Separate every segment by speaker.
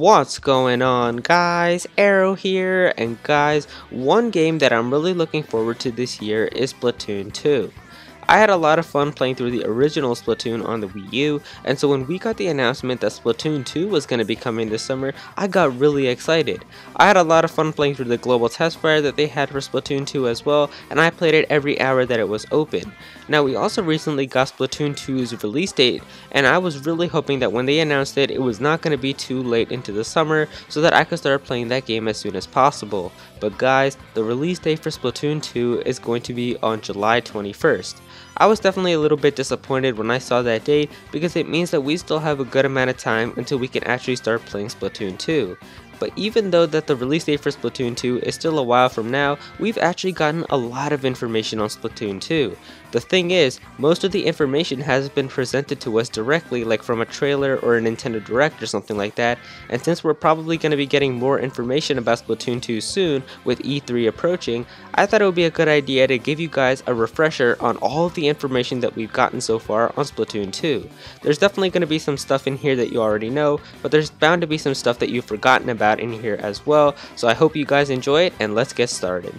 Speaker 1: What's going on, guys? Aero here, and guys, one game that I'm really looking forward to this year is Splatoon 2. I had a lot of fun playing through the original Splatoon on the Wii U, and so when we got the announcement that Splatoon 2 was going to be coming this summer, I got really excited. I had a lot of fun playing through the global test fire that they had for Splatoon 2 as well, and I played it every hour that it was open. Now, we also recently got Splatoon 2's release date, and I was really hoping that when they announced it, it was not going to be too late into the summer so that I could start playing that game as soon as possible. But guys, the release date for Splatoon 2 is going to be on July 21st. I was definitely a little bit disappointed when I saw that date because it means that we still have a good amount of time until we can actually start playing Splatoon 2. But even though that the release date for Splatoon 2 is still a while from now, we've actually gotten a lot of information on Splatoon 2. The thing is, most of the information hasn't been presented to us directly, like from a trailer or a Nintendo Direct or something like that, and since we're probably going to be getting more information about Splatoon 2 soon, with E3 approaching, I thought it would be a good idea to give you guys a refresher on all of the information that we've gotten so far on Splatoon 2. There's definitely going to be some stuff in here that you already know, but there's bound to be some stuff that you've forgotten about in here as well, so I hope you guys enjoy it, and let's get started.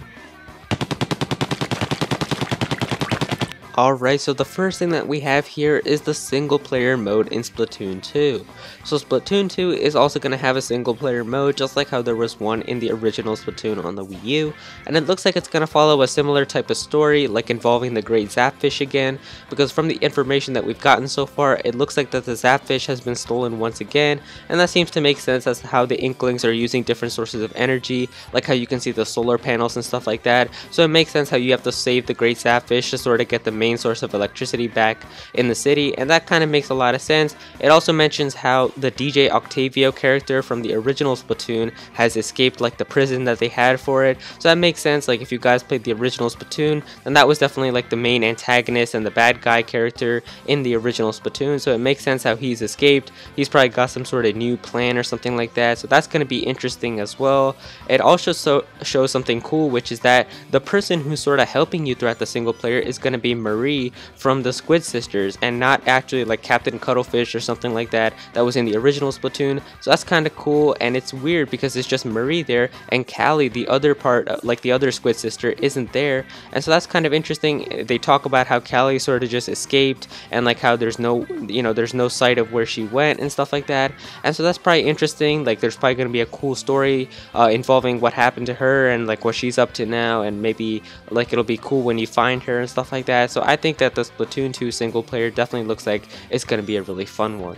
Speaker 1: Alright, so the first thing that we have here is the single player mode in Splatoon 2. So Splatoon 2 is also going to have a single player mode just like how there was one in the original Splatoon on the Wii U, and it looks like it's going to follow a similar type of story, like involving the Great Zapfish again, because from the information that we've gotten so far, it looks like that the Zapfish has been stolen once again, and that seems to make sense as to how the Inklings are using different sources of energy, like how you can see the solar panels and stuff like that, so it makes sense how you have to save the Great Zapfish to sort of get the main source of electricity back in the city, and that kind of makes a lot of sense. It also mentions how the DJ Octavio character from the original Splatoon has escaped like the prison that they had for it, so that makes sense. Like if you guys played the original Splatoon, then that was definitely like the main antagonist and the bad guy character in the original Splatoon, so it makes sense how he's escaped. He's probably got some sort of new plan or something like that, so that's going to be interesting as well. It also shows something cool, which is that the person who's sort of helping you throughout the single player is going to be Marie from the Squid Sisters, and not actually like Captain Cuttlefish or something like that was in the original Splatoon. So that's kind of cool, and it's weird because it's just Marie there, and Callie, the other part, like the other Squid Sister, isn't there, and so that's kind of interesting. They talk about how Callie sort of just escaped, and like how there's no, there's no sight of where she went and stuff like that, and so that's probably interesting. Like there's probably going to be a cool story involving what happened to her and like what she's up to now, and maybe like it'll be cool when you find her and stuff like that. So I think that the Splatoon 2 single player definitely looks like it's going to be a really fun one.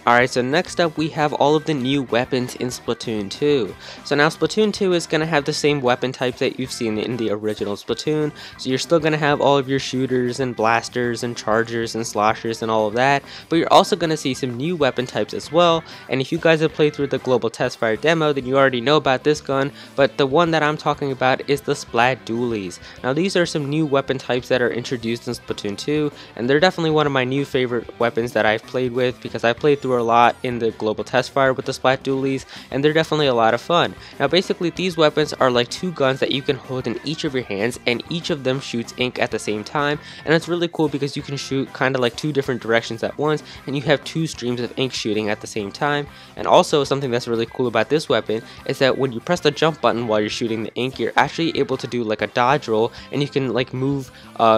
Speaker 1: Alright, so next up we have all of the new weapons in Splatoon 2. So now Splatoon 2 is going to have the same weapon types that you've seen in the original Splatoon. So you're still going to have all of your shooters and blasters and chargers and sloshers and all of that. But you're also going to see some new weapon types as well. And if you guys have played through the Global Test Fire demo, then you already know about this gun. But the one that I'm talking about is the Splat Dualies. Now these are some new weapon types that are introduced in Splatoon 2. And they're definitely one of my new favorite weapons that I've played with, because I played through a lot in the global test fire with the Splat Dualies, and they're definitely a lot of fun. Now basically these weapons are like two guns that you can hold in each of your hands, and each of them shoots ink at the same time, and it's really cool because you can shoot kind of like two different directions at once, and you have two streams of ink shooting at the same time. And also something that's really cool about this weapon is that when you press the jump button while you're shooting the ink, you're actually able to do like a dodge roll, and you can like move,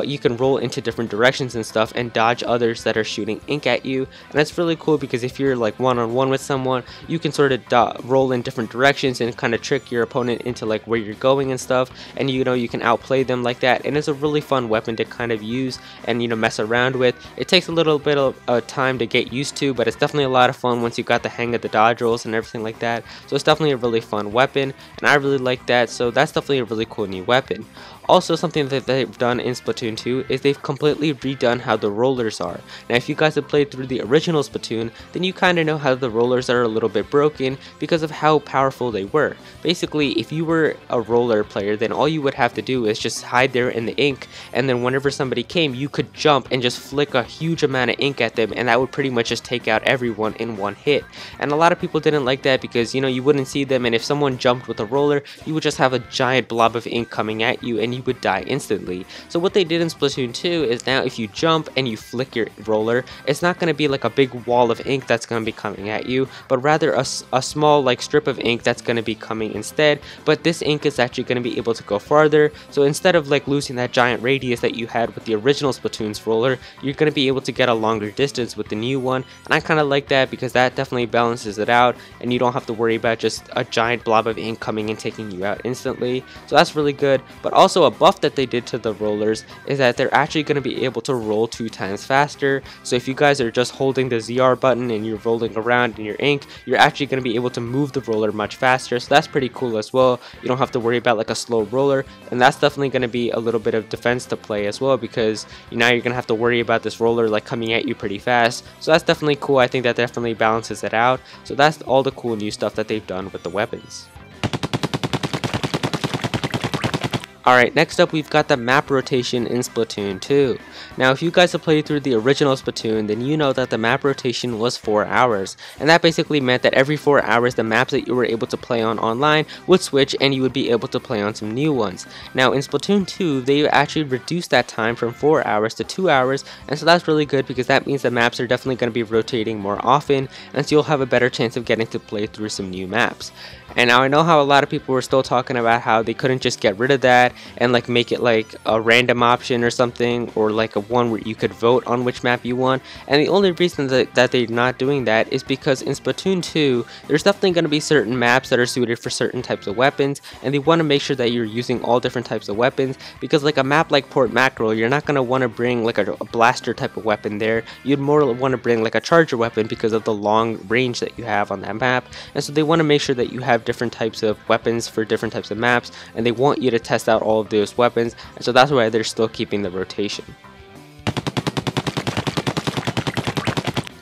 Speaker 1: you can roll into different directions and stuff and dodge others that are shooting ink at you. And that's really cool because if you're like one-on-one with someone, you can sort of roll in different directions and kind of trick your opponent into like where you're going and stuff, and you can outplay them like that. And it's a really fun weapon to kind of use and mess around with. It takes a little bit of time to get used to, but it's definitely a lot of fun once you got the hang of the dodge rolls and everything like that. So it's definitely a really fun weapon, and I really like that, so that's definitely a really cool new weapon. Also, something that they've done in Splatoon 2 is they've completely redone how the rollers are. Now if you guys have played through the original Splatoon, then you kind of know how the rollers are a little bit broken because of how powerful they were. Basically, if you were a roller player, then all you would have to do is just hide there in the ink, and then whenever somebody came, you could jump and just flick a huge amount of ink at them, and that would pretty much just take out everyone in one hit. And a lot of people didn't like that because, you know, you wouldn't see them, and if someone jumped with a roller, you would just have a giant blob of ink coming at you and you would die instantly. So what they did in Splatoon 2 is now if you jump and you flick your roller, it's not going to be like a big wall of ink that's going to be coming at you, but rather a small like strip of ink that's going to be coming instead. But this ink is actually going to be able to go farther, so instead of like losing that giant radius that you had with the original Splatoon's roller, you're going to be able to get a longer distance with the new one. And I kind of like that because that definitely balances it out, and you don't have to worry about just a giant blob of ink coming and taking you out instantly. So that's really good. But also a buff that they did to the rollers is that they're actually going to be able to roll 2 times faster. So if you guys are just holding the ZR button and you're rolling around in your ink, you're actually going to be able to move the roller much faster. So that's pretty cool as well. You don't have to worry about like a slow roller, and that's definitely going to be a little bit of defense to play as well, because now you're going to have to worry about this roller like coming at you pretty fast. So that's definitely cool. I think that definitely balances it out. So that's all the cool new stuff that they've done with the weapons. Alright, next up we've got the map rotation in Splatoon 2. Now if you guys have played through the original Splatoon, then you know that the map rotation was 4 hours, and that basically meant that every 4 hours the maps that you were able to play on online would switch and you would be able to play on some new ones. Now in Splatoon 2 they actually reduced that time from 4 hours to 2 hours, and so that's really good because that means the maps are definitely going to be rotating more often, and so you'll have a better chance of getting to play through some new maps. And now I know how a lot of people were still talking about how they couldn't just get rid of that and like make it like a random option or something, or like a one where you could vote on which map you want. And the only reason that they're not doing that is because in Splatoon 2 there's definitely going to be certain maps that are suited for certain types of weapons, and they want to make sure that you're using all different types of weapons, because like a map like Port Mackerel, you're not going to want to bring like a blaster type of weapon there. You'd more want to bring like a charger weapon because of the long range that you have on that map. And so they want to make sure that you have different types of weapons for different types of maps, and they want you to test out all of those weapons, and so that's why they're still keeping the rotation.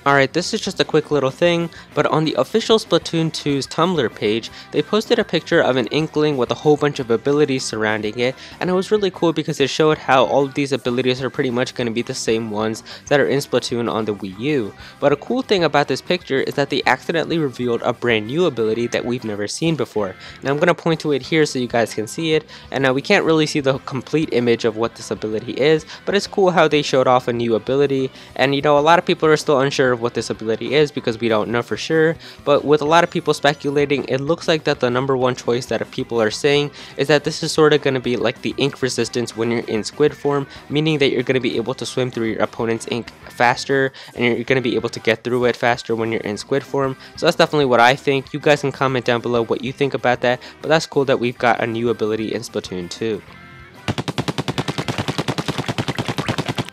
Speaker 1: Alright, this is just a quick little thing, but on the official Splatoon 2's Tumblr page, they posted a picture of an Inkling with a whole bunch of abilities surrounding it, and it was really cool because it showed how all of these abilities are pretty much going to be the same ones that are in Splatoon on the Wii U. But a cool thing about this picture is that they accidentally revealed a brand new ability that we've never seen before. Now I'm going to point to it here so you guys can see it, and now we can't really see the complete image of what this ability is, but it's cool how they showed off a new ability. And you know, a lot of people are still unsure of what this ability is because we don't know for sure, but with a lot of people speculating, it looks like that the #1 choice that people are saying is that this is sort of going to be like the ink resistance when you're in squid form, meaning that you're going to be able to swim through your opponent's ink faster, and you're going to be able to get through it faster when you're in squid form. So that's definitely what I think. You guys can comment down below what you think about that, but that's cool that we've got a new ability in Splatoon 2.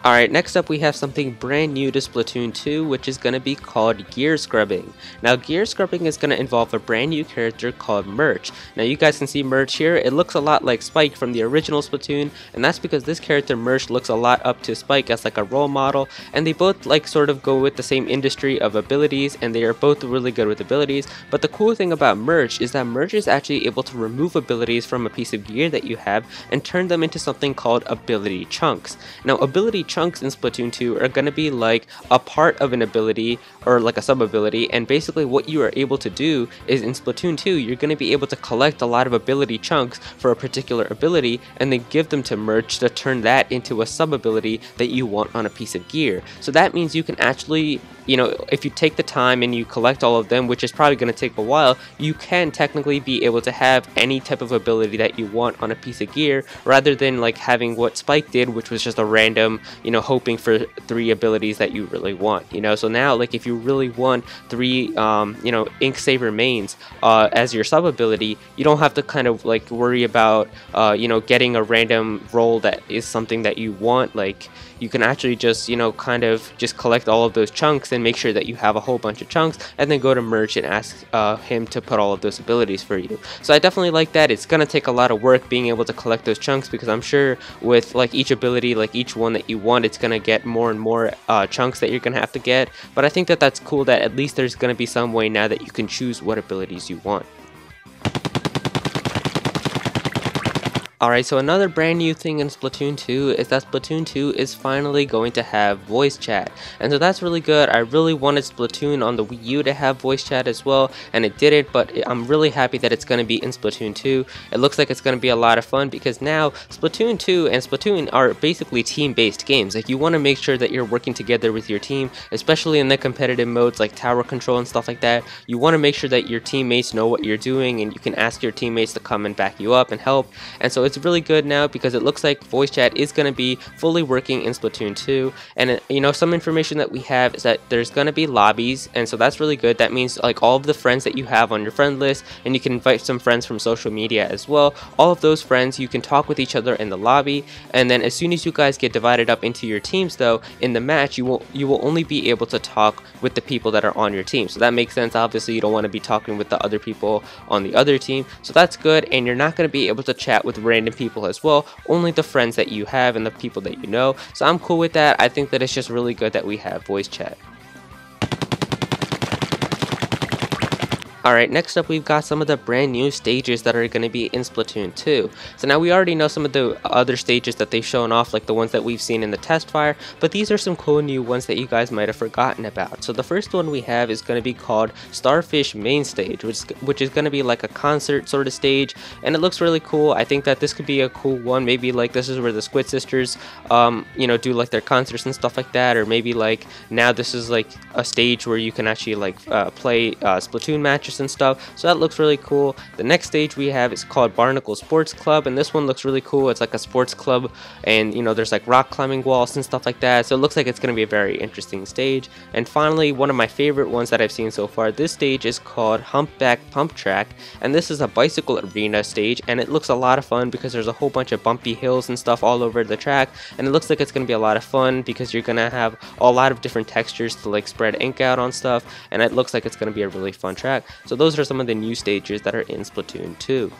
Speaker 1: Alright, next up we have something brand new to Splatoon 2, which is going to be called gear scrubbing. Now gear scrubbing is going to involve a brand new character called Merch. Now you guys can see Merch here. It looks a lot like Spike from the original Splatoon, and that's because this character Merch looks a lot up to Spike as like a role model, and they both like sort of go with the same industry of abilities, and they are both really good with abilities. But the cool thing about Merch is that Merch is actually able to remove abilities from a piece of gear that you have and turn them into something called ability chunks. Now ability chunks in Splatoon 2 are going to be like a part of an ability or like a sub-ability, and basically what you are able to do is in Splatoon 2 you're going to be able to collect a lot of ability chunks for a particular ability and then give them to Merch to turn that into a sub-ability that you want on a piece of gear. So that means you can actually, you know, if you take the time and you collect all of them, which is probably going to take a while, you can technically be able to have any type of ability that you want on a piece of gear, rather than like having what Spike did, which was just a random, you know, hoping for 3 abilities that you really want, you know. So now like if you really want 3 you know, ink saver mains as your sub ability, you don't have to kind of like worry about you know, getting a random roll that is something that you want. Like you can actually just, you know, kind of just collect all of those chunks and make sure that you have a whole bunch of chunks, and then go to merge and ask him to put all of those abilities for you. So I definitely like that. It's gonna take a lot of work being able to collect those chunks, because I'm sure with like each ability, like each one that you want, it's gonna get more and more chunks that you're gonna have to get. But I think that that's cool that at least there's gonna be some way now that you can choose what abilities you want. Alright, so another brand new thing in Splatoon 2 is that Splatoon 2 is finally going to have voice chat. And so that's really good. I really wanted Splatoon on the Wii U to have voice chat as well, and it didn't, but I'm really happy that it's going to be in Splatoon 2. It looks like it's going to be a lot of fun, because now Splatoon 2 and Splatoon are basically team-based games. Like, you want to make sure that you're working together with your team, especially in the competitive modes like tower control and stuff like that. You want to make sure that your teammates know what you're doing, and you can ask your teammates to come and back you up and help. And so it's really good now, because it looks like voice chat is going to be fully working in Splatoon 2. And you know, some information that we have is that there's going to be lobbies, and so that's really good. That means like all of the friends that you have on your friend list, and you can invite some friends from social media as well. All of those friends, you can talk with each other in the lobby, and then as soon as you guys get divided up into your teams though, in the match you will only be able to talk with the people that are on your team. So that makes sense. Obviously you don't want to be talking with the other people on the other team, so that's good. And you're not going to be able to chat with random people as well, only the friends that you have and the people that you know. So I'm cool with that. I think that it's just really good that we have voice chat. Alright, next up we've got some of the brand new stages that are going to be in Splatoon 2. So now we already know some of the other stages that they've shown off, like the ones that we've seen in the test fire, but these are some cool new ones that you guys might have forgotten about. So the first one we have is going to be called Starfish Main Stage, which is going to be like a concert sort of stage, and it looks really cool. I think that this could be a cool one. Maybe like this is where the Squid Sisters you know, do like their concerts and stuff like that, or maybe like now this is like a stage where you can actually like play Splatoon matches and stuff. So that looks really cool. The next stage we have is called Barnacle Sports Club, and this one looks really cool. It's like a sports club, and you know, there's like rock climbing walls and stuff like that. So it looks like it's going to be a very interesting stage. And finally, one of my favorite ones that I've seen so far, this stage is called Humpback Pump Track, and this is a bicycle arena stage, and it looks a lot of fun because there's a whole bunch of bumpy hills and stuff all over the track, and it looks like it's going to be a lot of fun because you're going to have a lot of different textures to like spread ink out on stuff, and it looks like it's going to be a really fun track. So those are some of the new stages that are in Splatoon 2.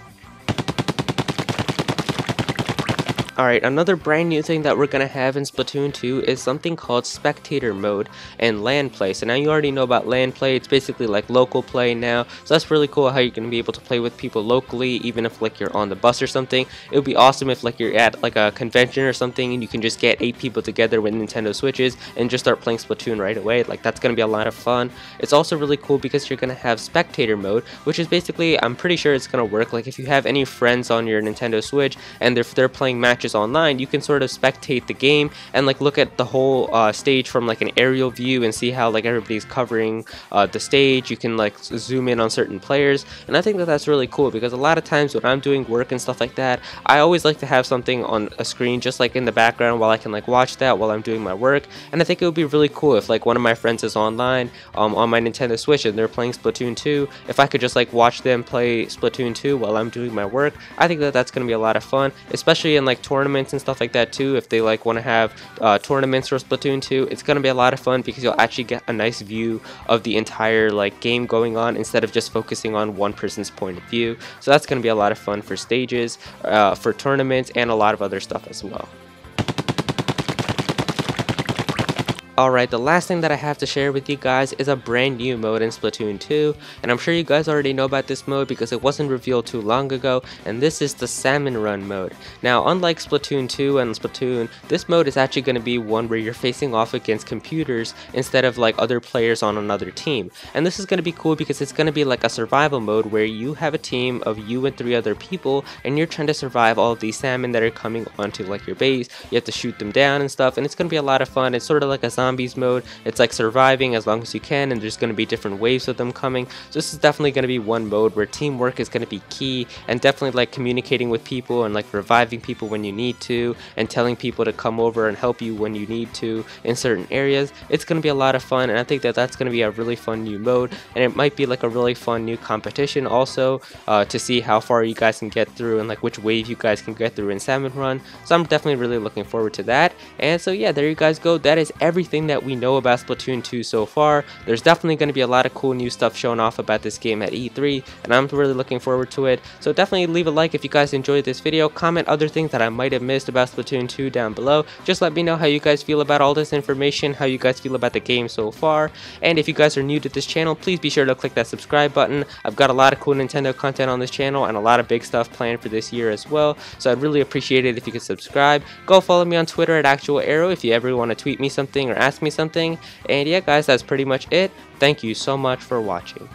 Speaker 1: Alright, another brand new thing that we're going to have in Splatoon 2 is something called Spectator Mode and LAN Play. So now you already know about LAN Play. It's basically like local play now. So that's really cool how you're going to be able to play with people locally, even if like you're on the bus or something. It would be awesome if like you're at like a convention or something and you can just get 8 people together with Nintendo Switches and just start playing Splatoon right away. Like, that's going to be a lot of fun. It's also really cool because you're going to have Spectator Mode, which is basically, I'm pretty sure it's going to work like if you have any friends on your Nintendo Switch and if they're playing matches online, you can sort of spectate the game and like look at the whole stage from like an aerial view and see how like everybody's covering the stage. You can like zoom in on certain players, and I think that that's really cool because a lot of times when I'm doing work and stuff like that, I always like to have something on a screen just like in the background while I can like watch that while I'm doing my work. And I think it would be really cool if like one of my friends is online on my Nintendo Switch and they're playing Splatoon 2, if I could just like watch them play Splatoon 2 while I'm doing my work. I think that that's going to be a lot of fun, especially in like tournaments and stuff like that too. If they like want to have tournaments for Splatoon 2, it's going to be a lot of fun because you'll actually get a nice view of the entire like game going on instead of just focusing on one person's point of view. So that's going to be a lot of fun for stages, for tournaments, and a lot of other stuff as well. Alright, the last thing that I have to share with you guys is a brand new mode in Splatoon 2, and I'm sure you guys already know about this mode because it wasn't revealed too long ago, and this is the Salmon Run mode. Now, unlike Splatoon 2 and Splatoon, this mode is actually going to be one where you're facing off against computers instead of like other players on another team. And this is going to be cool because it's going to be like a survival mode where you have a team of you and 3 other people, and you're trying to survive all of these salmon that are coming onto like your base. You have to shoot them down and stuff, and it's going to be a lot of fun. It's sort of like a zombies mode. It's like surviving as long as you can, and there's going to be different waves of them coming. So this is definitely going to be one mode where teamwork is going to be key, and definitely like communicating with people and like reviving people when you need to, and telling people to come over and help you when you need to in certain areas. It's going to be a lot of fun, and I think that that's going to be a really fun new mode, and it might be like a really fun new competition also to see how far you guys can get through and like which wave you guys can get through in Salmon Run. So I'm definitely really looking forward to that. And so yeah, there you guys go. That is everything everything that we know about Splatoon 2 so far. There's definitely going to be a lot of cool new stuff shown off about this game at E3, and I'm really looking forward to it. So definitely leave a like if you guys enjoyed this video. Comment other things that I might have missed about Splatoon 2 down below. Just let me know how you guys feel about all this information, how you guys feel about the game so far. And if you guys are new to this channel, please be sure to click that subscribe button. I've got a lot of cool Nintendo content on this channel and a lot of big stuff planned for this year as well, so I'd really appreciate it if you could subscribe. Go follow me on Twitter at Actual Aero if you ever want to tweet me something or ask me something. And yeah guys, that's pretty much it. Thank you so much for watching.